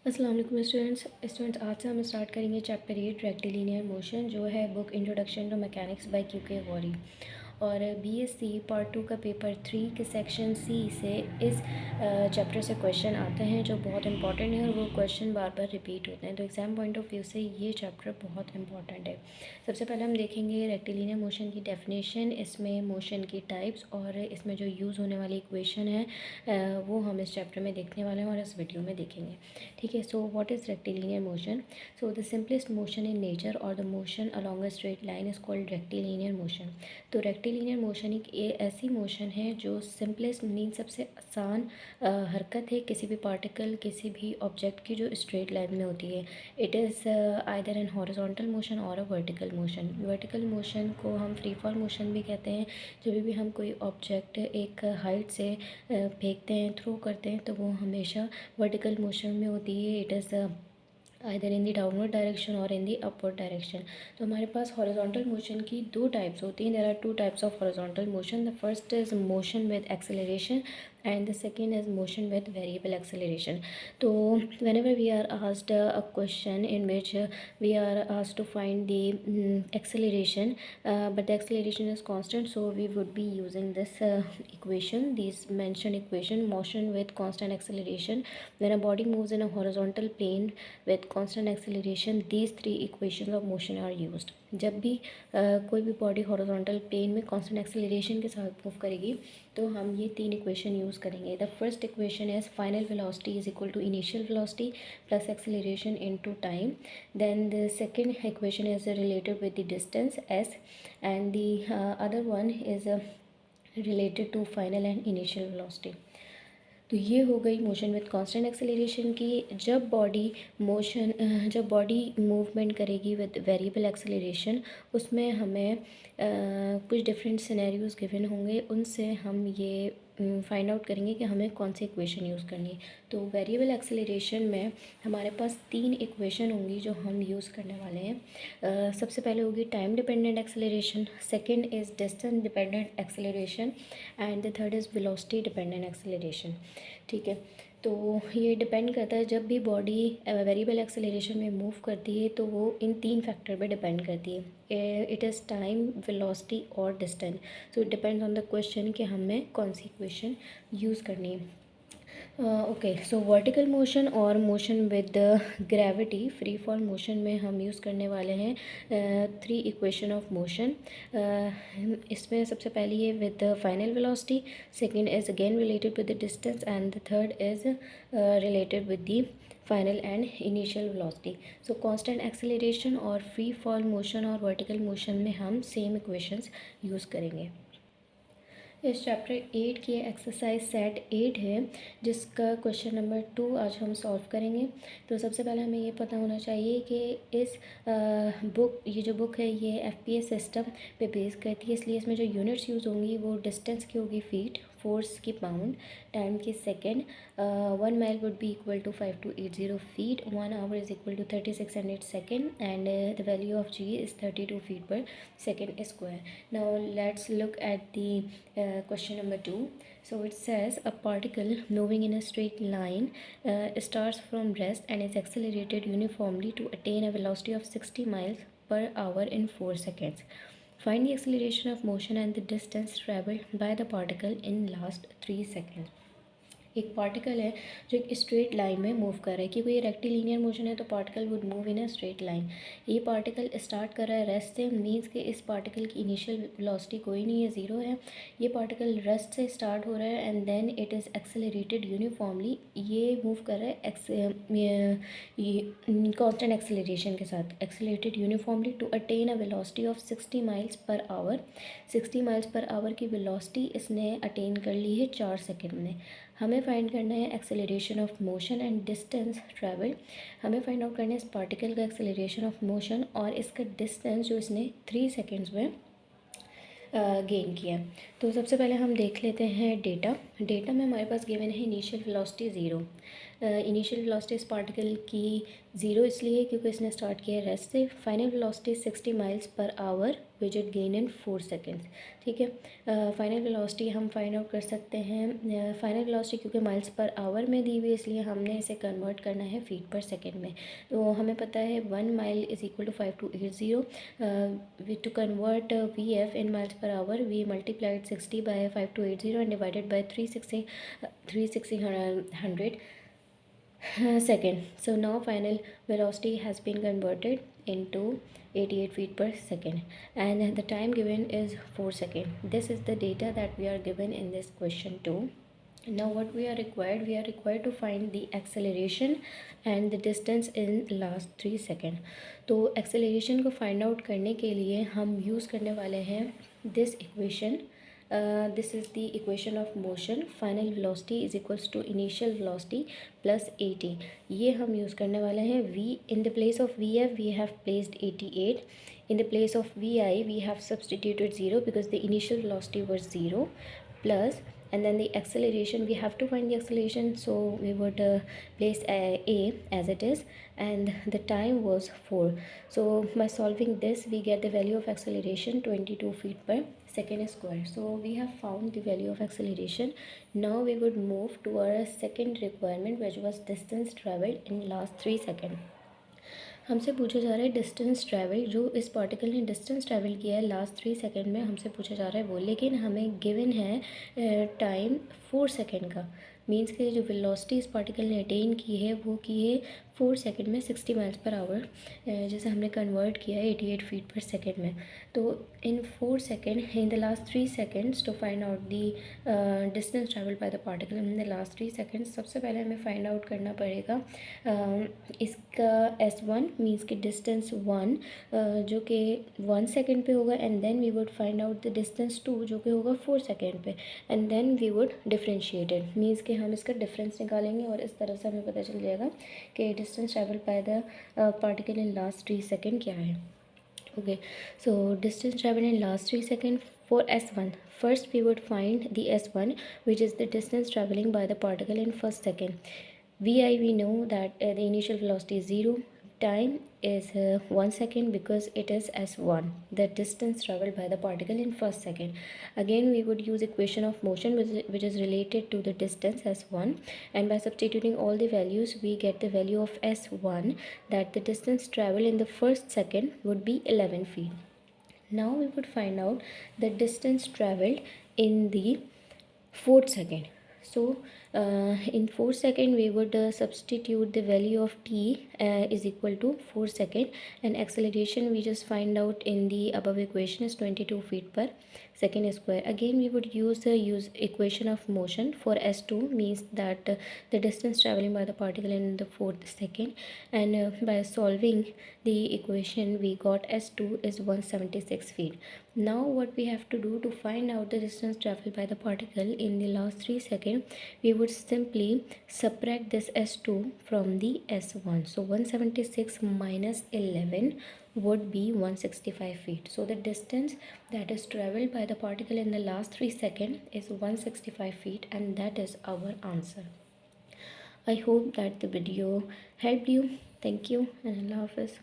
अस्सलाम वालेकुम स्टूडेंट्स आज से हम स्टार्ट करेंगे चैप्टर 8 रेक्टिलिनियर मोशन जो है book introduction to mechanics by क्यूके वॉरी। और बीएससी पार्ट 2 का पेपर 3 के सेक्शन सी से इस चैप्टर से क्वेश्चन आते हैं जो बहुत इंपॉर्टेंट है और वो क्वेश्चन बार बार रिपीट होते हैं, तो एग्ज़ाम पॉइंट ऑफ व्यू से ये चैप्टर बहुत इंपॉर्टेंट है। सबसे पहले हम देखेंगे रेक्टिलिनियर मोशन की डेफिनेशन, इसमें मोशन की टाइप्स और इसमें जो यूज़ होने वाली इक्वेशन है वो हम इस चैप्टर में देखने वाले हैं और इस वीडियो में देखेंगे। ठीक है, so what is rectilinear motion? So the simplest motion in nature or the motion along a straight line is called rectilinear motion. तो रेक्टिलिनियर मोशन एक ऐसी मोशन है जो सिंपलेस्ट मीन सबसे आसान हरकत है किसी भी पार्टिकल किसी भी ऑब्जेक्ट की जो स्ट्रेट लाइन में होती है। It is either an horizontal motion or a vertical motion. Vertical motion को हम फ्री फॉल मोशन भी कहते हैं। जब भी हम कोई ऑब्जेक्ट एक हाइट से फेंकते हैं, थ्रो करते हैं, तो वो हमेशा वर्टिकल मोशन में होती है। It is either in the downward direction और इन दी अपवर्ड डायरेक्शन। तो हमारे पास हॉरिजॉन्टल मोशन की दो टाइप्स होती हैं। There are two types of horizontal motion. The first is motion with acceleration and the second is motion with variable acceleration. So whenever we are asked a question in which we are asked to find the acceleration, but the acceleration is constant, so we would be using this equation, this mentioned equation, motion with constant acceleration. When a body moves in a horizontal plane with constant acceleration, these three equations of motion are used. जब भी कोई भी body horizontal plane में constant acceleration के साथ move करेगी तो हम ये तीन इक्वेशन यूज़ करेंगे। The first equation is final velocity is equal to initial velocity plus acceleration into time. Then the second equation is related with the distance S and the other one is related to final and initial velocity. तो ये हो गई motion with constant acceleration की। जब body movement करेगी with variable acceleration, उसमें हमें कुछ डिफरेंट सिनेरियोज गिवन होंगे, उनसे हम ये फाइंड आउट करेंगे कि हमें कौन सी इक्वेशन यूज़ करनी है। तो वेरिएबल एक्सेलरेशन में हमारे पास तीन इक्वेशन होंगी जो हम यूज़ करने वाले हैं। सबसे पहले होगी time dependent acceleration, second is distance dependent acceleration and the third is velocity dependent acceleration. ठीक है, तो ये डिपेंड करता है, जब भी बॉडी वेरिएबल एक्सेलरेशन में मूव करती है तो वो इन तीन फैक्टर पे डिपेंड करती है। इट इज़ टाइम, वेलोसिटी और distance. So it depends on the question कि हमें कौन सी इक्वेशन यूज़ करनी है। ओके, सो वर्टिकल मोशन और motion with gravity, free fall motion में हम यूज़ करने वाले हैं थ्री इक्वेशन ऑफ मोशन। इसमें सबसे पहली है with final velocity, second is again related with the distance and the third is related with the final and initial velocity. So constant acceleration और फ्री फॉल मोशन और vertical motion में हम same equations use करेंगे। इस chapter 8 की exercise set 8 है जिसका question number 2 आज हम सॉल्व करेंगे। तो सबसे पहले हमें ये पता होना चाहिए कि इस ये जो बुक है ये एफपीएस सिस्टम पे बेस करती है, इसलिए इसमें जो यूनिट्स यूज़ होंगी वो डिस्टेंस की होगी फीट, फोर्स की पाउंड, टाइम की second. 1 mile would be equal to 5280 feet, 1 hour is equal to 3600 second and the value of G is 32 feet per second square. Now let's look at the question number 2. So it says a particle moving in a straight line starts from rest and is accelerated uniformly to attain a velocity of 60 miles per hour in 4 seconds. Find the acceleration of motion and the distance traveled by the particle in last 3 seconds. एक particle है जो एक straight line में move कर रहा है, क्योंकि ये रेक्टिलिनियर मोशन है तो particle would move in a straight line. ये पार्टिकल स्टार्ट कर रहा है रेस्ट से, मीन्स कि इस पार्टिकल की इनिशियल वेलोसिटी कोई नहीं है, ज़ीरो है। ये पार्टिकल रेस्ट से स्टार्ट हो रहा है and then it is accelerated uniformly, ये मूव कर रहा है ये कॉन्स्टेंट एक्सेलरेशन के साथ, accelerated uniformly to attain a velocity of 60 miles per hour. 60 miles per hour की वेलोसिटी इसने अटेन कर ली है 4 सेकेंड में। हमें फाइंड करना है acceleration of motion and distance travel. हमें फाइंड आउट करना है इस पार्टिकल का एक्सेलरेशन ऑफ मोशन और इसका डिस्टेंस जो इसने 3 सेकेंड्स में गेन किया। तो सबसे पहले हम देख लेते हैं डेटा में हमारे पास गिवन है इनिशियल वेलोसिटी 0। इनिशियल वेलोसिटी इस पार्टिकल की 0 इसलिए है क्योंकि इसने स्टार्ट किया रेस्ट से। Final velocity 60 miles per our which it gain in 4 seconds. ठीक है, फाइनल वेलोसिटी हम फाइंड आउट कर सकते हैं। फाइनल वेलोसिटी क्योंकि माइल्स पर आवर में दी हुई इसलिए हमने इसे कन्वर्ट करना है फीट पर सेकेंड में। तो हमें पता है 1 mile is equal to 5280। To convert V F in miles per hour we multiplied 60 by 5280 and divided by 360 100 second. So now final velocity has been converted into 88 feet per second and the time given is 4 seconds. This is the data that we are given in this question 2. Now what we are required to find the acceleration and the distance in last 3 seconds. तो acceleration को find out करने के लिए हम use करने वाले हैं this equation. This is the equation of motion. Final velocity is equals to initial velocity plus at. ये हम यूज़ करने वाले हैं. V in the place of Vf we have placed 88. In the place of Vi we have substituted 0 because the initial velocity was 0 plus, and then the acceleration we have to find the acceleration, so we would place a as it is, and the time was 4. So by solving this we get the value of acceleration 22 feet per second square. So we have found the value of acceleration. Now we would move to our second requirement, which was distance traveled in last 3 seconds. हमसे पूछा जा रहा है distance travel, जो इस particle ने distance travel किया है लास्ट 3 सेकेंड में हमसे पूछा जा रहा है वो, लेकिन हमें गिवन है टाइम 4 सेकेंड का। मीन्स के जो वेलोसिटी इस पार्टिकल ने अटेन की है वो की है 4 सेकेंड में 60 माइल्स पर आवर, जैसे हमने कन्वर्ट किया है 88 फीट पर सेकेंड में। तो in 4 second in the last 3 seconds to find out the distance travel by the particle in the last 3 seconds, सबसे पहले हमें फाइंड आउट करना पड़ेगा इसका S1 मीन्स कि डिस्टेंस 1 जो कि 1 सेकेंड पे होगा, and then we would find out the distance 2 जो कि होगा 4 सेकेंड पे, and then we would differentiated means कि हम इसका डिफरेंस निकालेंगे और इस तरह से हमें पता चल जाएगा कि distance travel by the particle in last 3 second क्या है. Okay, so distance travel in last 3 seconds for S1. First we would find the S1, which is the distance traveling by the particle in first second. Vi we know that the initial velocity is 0. Time is 1 second because it is S1, the distance traveled by the particle in first second. Again we would use equation of motion which is related to the distance S1, and by substituting all the values we get the value of S1, that the distance traveled in the first second would be 11 feet. Now we would find out the distance traveled in the 4th second. So in 4 second we would substitute the value of t is equal to 4 second, and acceleration we just find out in the above equation is 22 feet per second square. Again we would use equation of motion for S2, means that the distance traveling by the particle in the 4th second, and by solving the equation we got S2 is 176 feet. Now what we have to do to find out the distance traveled by the particle in the last 3 seconds, we would simply subtract this S2 from the S1. So 176 minus 11 would be 165 feet. So the distance that is traveled by the particle in the last 3 seconds is 165 feet, and that is our answer. I hope that the video helped you. Thank you and Allah Hafiz.